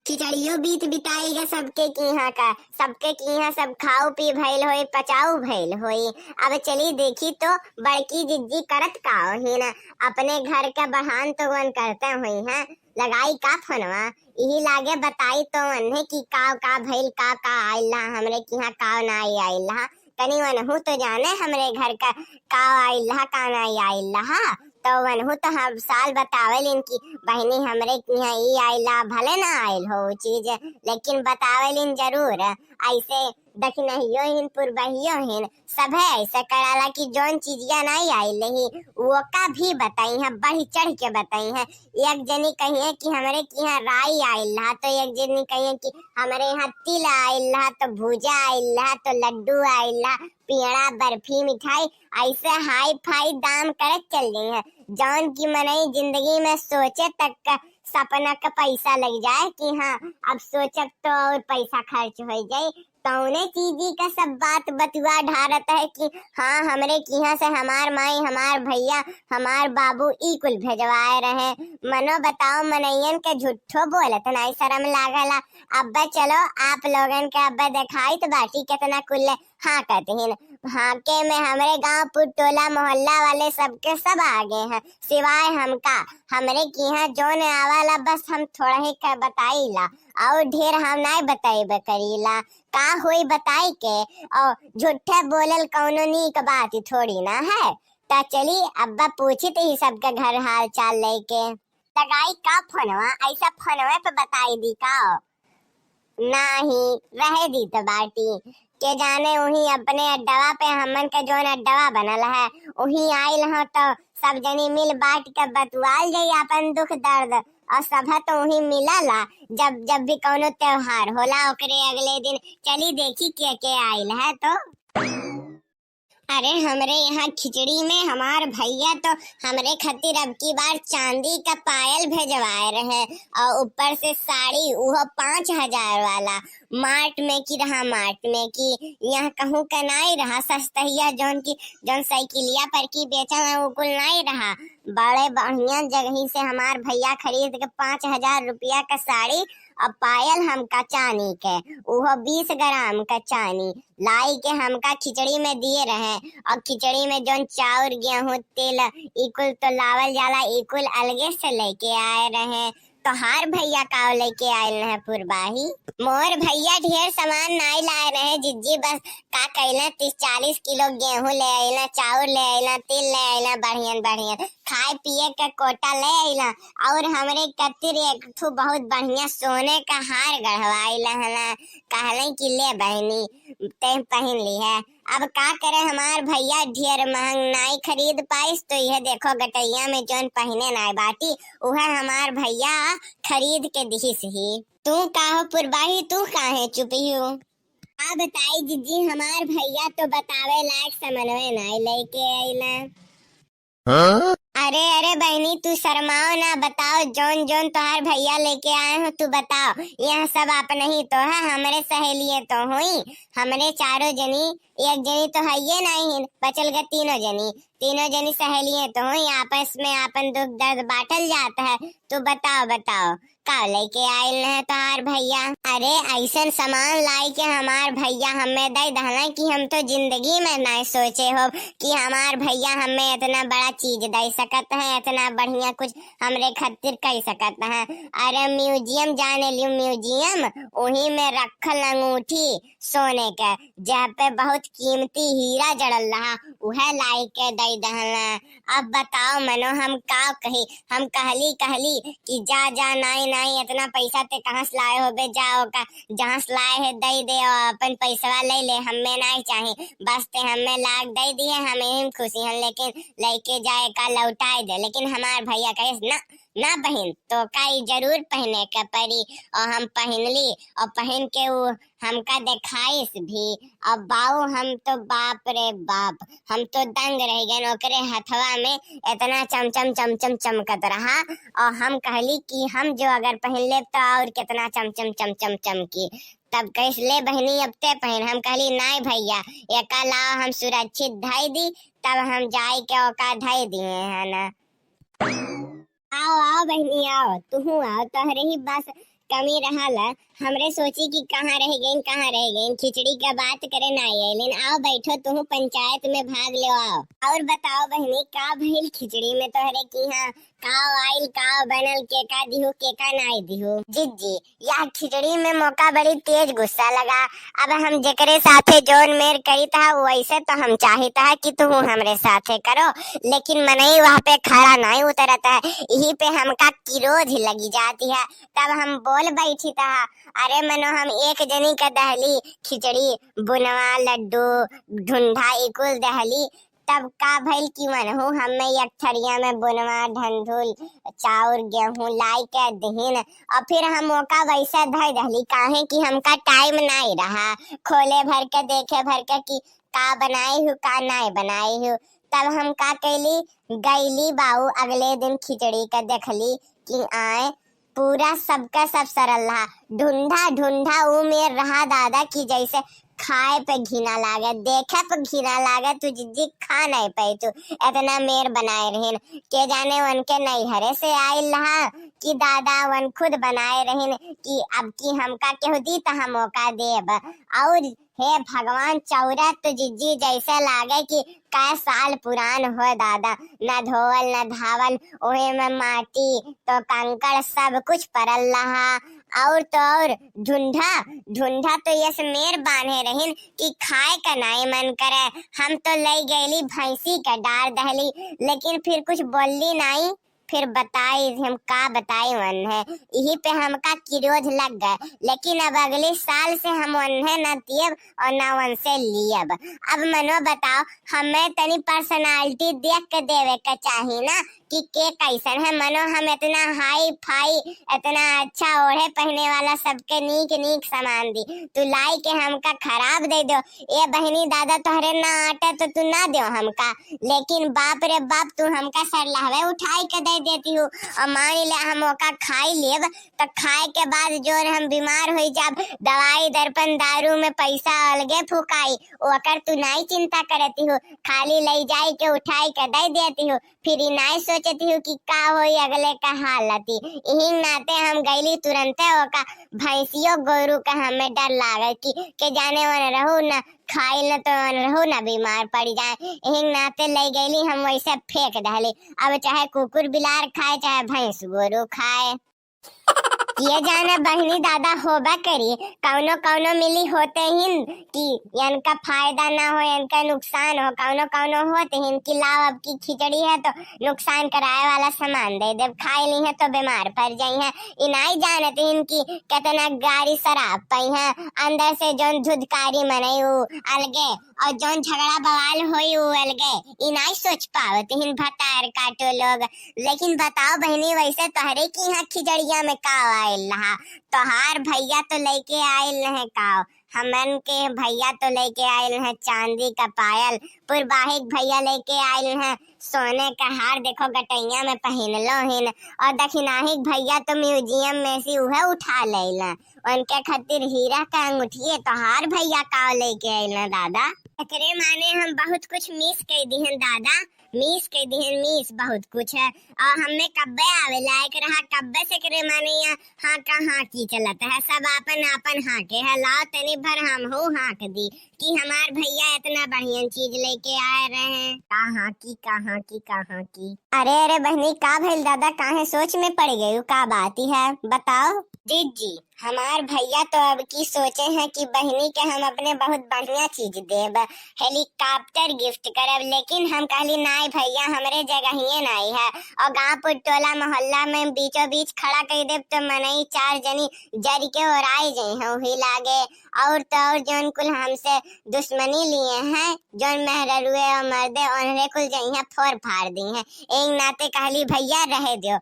खिचड़ियों बीत बिताएगा सबके किहाँ का, सबके किहाँ सब खाओ पी भइल होई, पचाऊ भइल होई। अब चली देखी तो बड़की जिज्जी करत का ही ना, अपने घर का बहान तो वन करते हुई है। लगाई का फोनवा, यही लागे बताई तो वन्हे की का भइल का आइला, हमरे किहाँ का नाई आइला। तनी वनहु तो जाने हमरे घर का आइला का नाई आइला। तो वनहु तो हर साल बतावेल इनकी बहनी हमरे यहाँ ई आइला, भले ना आइल हो चीज लेकिन बतावेल इन जरूर। ऐसे दखनहियो हिन पुरबहियो हिन सब है ऐसा कराला कि जौन चीजिया नहीं आइल ही वो का भी बताई है, बढ़ी चढ़ के बताई है। एक जनी कहिए कि हमरे यहाँ राई आइल रहा, तो एक जनी कहिए कि हमरे यहाँ तिल आइल रहा, तो भूजा आइल रहा, तो लड्डू आइल रहा, पेड़ा बर्फी मिठाई ऐसे हाई फाई दाम करे चल गई है। जौन की मनई जिंदगी में सोचे तक का सपना का पैसा लग जाए कि हाँ अब सोचक तो और पैसा खर्च हो जाए। तौने चीजी का सब बात बतुआ ढारत है कि हाँ हमरे किहाँ से हमार माई हमार भैया हमार बाबू ई कुल भेजवाए रहे। मनो बताओ मनैयन के झूठो बोलत नहीं शर्म लागला। अब्बा चलो आप लोगन के अब्बा दिखाई तो बाटी कितना कुल हाँ कहते हाँ के में हमरे गांव टोला मोहल्ला वाले सबके सब आगे हैं सिवाय हमका। हमरे किहाँ जोन आवाला बस हम थोड़ा ही बताईला और ढेर हम नहीं बताइबे करीला। का हुई बताई के और झूठे बोलल कौनो नीक बात थोड़ी ना है। ता चली अब्बा पूछी ही सबका घर हाल चाल लेके। लगाई का फोनवा, ऐसा फोनवे पे बताई दी का नहीं रहे दी तो बाटी के जाने वही अपने अड्डवा पे हमन के जोन अड्डवा बनल है वही आइल हो तो सब जनी मिल बांट के बतुआल जाई अपन दुख दर्द। और सब तो वही मिलला जब जब भी कौनो त्योहार होला ओकरे अगले दिन चली देखी के आइल है। तो अरे हमरे यहाँ खिचड़ी में हमार भैया तो हमरे खातिर अब की बार चांदी का पायल भेजवाए रहे और ऊपर से साड़ी वो 5,000 वाला मार्ट में की रहा, मार्ट में की यहाँ कहूँ का नहीं रहा सस्तहिया जौन साइकिलिया पर की बेचा है वो कुल नहीं रहा। बड़े बढ़िया जगह से हमार भैया खरीद के 5,000 रुपया का साड़ी और पायल हमका चांदी के वो 20 ग्राम का चांदी लाई के हमका खिचड़ी में दिए रहे। और खिचड़ी में जोन चाउर गेहूं तेल इकुल तो लावल जाला इकुल अलगे से लेके आए रहे। तो हार भैया का लेके आए रहे पुरबाही। मोर भैया ढेर सामान नहीं लाए रहे जिज्जी बस का कहला 30-40 किलो गेहूं ले आइला, चाउर ले आइला, तेल ले आइला, बढ़िया खाए पिए का कोटा ले आइला और हमरे कतिर एक ठो बहुत बढ़िया सोने का हार गढ़वाइला हला। कहले कि ले बहनी ते पहन ली है। अब का करे हमार भैया ढेर महंग नाई खरीद पाइस तो यह देखो गटैया में जोन पहने नाई बाटी वह हमार भैया खरीद के दिहिस ही। तू काहो पुरबाही तू काहे चुपी हो? आ बताई जिज्जी हमार भैया तो बतावे लायक समन्वय नाई लेके आइला। हाँ? अरे बहनी तू शर्माओ ना, बताओ जोन जोन तुहार भैया लेके आए हो तू बताओ। यह सब अपने ही तो है, हमरे सहेलिये तो हुई, हमरे चारों जनी एक जनी तो है ये नहीं बचल गए तीनों जनी सहेलिये तो हुई, आपस में अपन दुख दर्द बांटल जाता है। तू बताओ का लेके आयल है तुहार भैया? अरे ऐसा सामान लाई के हमार भैया हमें दे दहला कि हम तो जिंदगी में नहीं सोचे हो कि हमार भैया हमें इतना बड़ा चीज दे सकत है, इतना बढ़िया कुछ हमरे खातिर कर सकत है। अरे म्यूजियम जाने लियो, म्यूजियम वही में रखल अंगूठी सोने के जहाँ पे बहुत कीमती हीरा जड़ल रहा वह लाई के दे दहला। अब बताओ मनो हम का कही, हम कहली कि जा नहीं इतना पैसा ते कहाँ से लाए हो बे, जाओ का जहाँ से लाए है दे दे और अपन पैसा ले ले, हमें नहीं चाहिए बस ते हमें लाख दे दिए हमें खुशी है लेकिन लेके जाए का लौटाए दे। लेकिन हमार भैया कहे ना बहन तो काई जरूर पहने के पड़ी और हम पहन ली और पहन के वो हमका दिखाइस भी। अब बाऊ हम तो बाप रे बाप हम तो दंग रह गए, ओकरे हथवा में इतना चमचम चमकत रहा और हम कहली कि हम जो अगर पहन ले तो और कितना चमचम चमकी। तब कैसे ले बहनी अब ते पहन, हम कहली नहीं भैया एका लाओ हम सुरक्षित धाई दी तब हम जाए के औका धाई दिए है ना। आओ बहनी आओ तू आओ, तोहरे ही बस कमी रहल। हमरे सोची कि कहाँ रह गई खिचड़ी का बात करे ना आइलिन। आओ बैठो तुम पंचायत में भाग ले आओ। और बताओ बहनी का भइल खिचड़ी में तोहरे की हाँ का आइल का बनल के का दिहु के का नाई दिहु। जिज्जी या खिचड़ी में मौका बड़ी तेज गुस्सा लगा। अब हम जकरे साथे जोन मेर करी था वैसे तो हम चाहता है कि तुम हमरे साथे करो, लेकिन मनई वहाँ पे खड़ा नहीं उतरता है। यही पे हमका किरोध लगी जाती है। तब हम बोल बैठी था, अरे मनो हम एक जनी का दहली खिचड़ी बुनवा लड्डू ढूंढा इकुल दहली। तब का भइल कि मनहू हमें एक थरिया में बुनवा ढंढुल चाउर गेहूं लाई के दहीन और फिर हम मौका वैसा धर दहली काहे कि हमका टाइम नहीं रहा खोले भर के देखे भर के कि का बनाई हूँ का नहीं बनाई हूँ। तब हम का कैली गईली बाऊ अगले दिन खिचड़ी का देखली कि आए पूरा सबका सब सरल रहा। ढूंढा ढूंढा ऊ मेर रहा दादा की जैसे खाए पे घिना लागे देखे पे घिना लागे तू जिज्जी खा नहीं पाई तू इतना मेर बनाए रहीन। के जाने उनके नैहरे से आयल रहा कि दादा वन खुद बनाए रहीन कि अब की हमका केहू दी तो हम मौका देब। और हे भगवान चौरा तो जिज्जी जैसे लागे कि कै साल पुरान हो दादा। न धोवल न धावल ओहे में माटी तो कंकड़ सब कुछ परल रहा। और तो और ढूंढा ढूंढा तो यस मेर बांधे रहीन कि खाए का नहीं मन करे। हम तो ले गईली भैंसी का डार दहली लेकिन फिर कुछ बोलली नहीं। फिर बताई हम का बताई मन है यही पे हमका किरोध लग गए। लेकिन अब अगले साल से हम उन्हें न दियब और न उनसे लियब। अब मनो बताओ हमें तनी पर्सनालिटी देख के देवे का चाहिए ना कि के कैसन है। मनो हम इतना हाई फाई इतना अच्छा ओढ़े पहने वाला सबके नीक नीक सामान दी तू लाई के हमका खराब दे दो। ये बहनी दादा तोहरे ना आटे तो तू ना दो हमका। लेकिन बाप रे बाप तू हमका सरलावे उठाई के दे देती हूँ और मान ले हम ओका खाई लेब तो खाए के बाद जो हम बीमार हो जाब दवाई दर्पण दारू में पैसा अलगे फुकाई ओकर तू नहीं चिंता करती हूँ। खाली ले जाई के उठाई के दे देती हूँ फिर नहीं सोचती हूँ कि का होई अगले का हालती। यही नाते हम गईली तुरंते ओका भैंसियों गोरू का हमें डर लागे कि के जाने वन रहू न खाई न तो रहू न बीमार पड़ जाए। यही नाते ले गईली हम वैसे फेंक दहली। अब चाहे कुकुर बिलार खाए चाहे भैंस गोरू खाए। ये जाना बहनी दादा होबा करी कौनो कौनो मिली होते हिन कि इनका फायदा ना हो इनका नुकसान हो कौनो कौनो होते हिन कि लाओ अब की खिचड़ी है तो नुकसान कराए वाला सामान दे दे खाई ली है तो बीमार पड़ जाई है। इनाई जानते हिन कि कितना गाड़ी शराब पई है अंदर से जोन धुधकारी मनई अलगे और जोन झगड़ा बवाल होई अलगे। इनाई सोच पावत हिन भटार काटो लोग। लेकिन बताओ बहनी वैसे तोहरे की यहाँ खिचड़िया में का आयल रहा तोहार भैया तो लेके आयल है का हमन के भैया तो लेके आयल है चांदी का पायल पुरबाहिक भैया लेके आयल है सोने का हार देखो गटैया में पहन लो हिन और दक्षिणाहिक भैया तो म्यूजियम में से उहे उठा लेला उनके खातिर हीरा का अंगूठी तोहार भैया का लेके आयल दादा। एकरे माने हम बहुत कुछ मिस कर दिहन दादा मिस के दिहन मिस बहुत कुछ है और हमें कब्बे आवे लायक रहा कब्बे से करे माने हाँ का हाँ की चलत है सब अपन अपन हाँ के है लाओ तनी भर हम हो हाँ के दी कि हमार भैया इतना बढ़िया चीज लेके आए रहे हैं कहाँ की कहाँ की कहाँ की। अरे अरे बहनी का भइल दादा काहे सोच में पड़ गई का बात ही है बताओ। जी हमार भैया तो अब की सोचे हैं कि बहनी के हम अपने बहुत बढ़िया चीज देब हेलीकॉप्टर गिफ्ट करब। लेकिन हम कहली नहीं भैया हमरे जगह ही नहीं है और गांव टोला मोहल्ला में बीचों बीच खड़ा कर देब तो मनई चार जनी जर के और आई जाई हैं वही लागे। और तो और जोन कुल हमसे दुश्मनी लिए हैं जोन मेहरुए और मर्दे उन्हें कुल जई हैं फोड़ फाड़ दी हैं। एक नाते कहली भैया रहे दो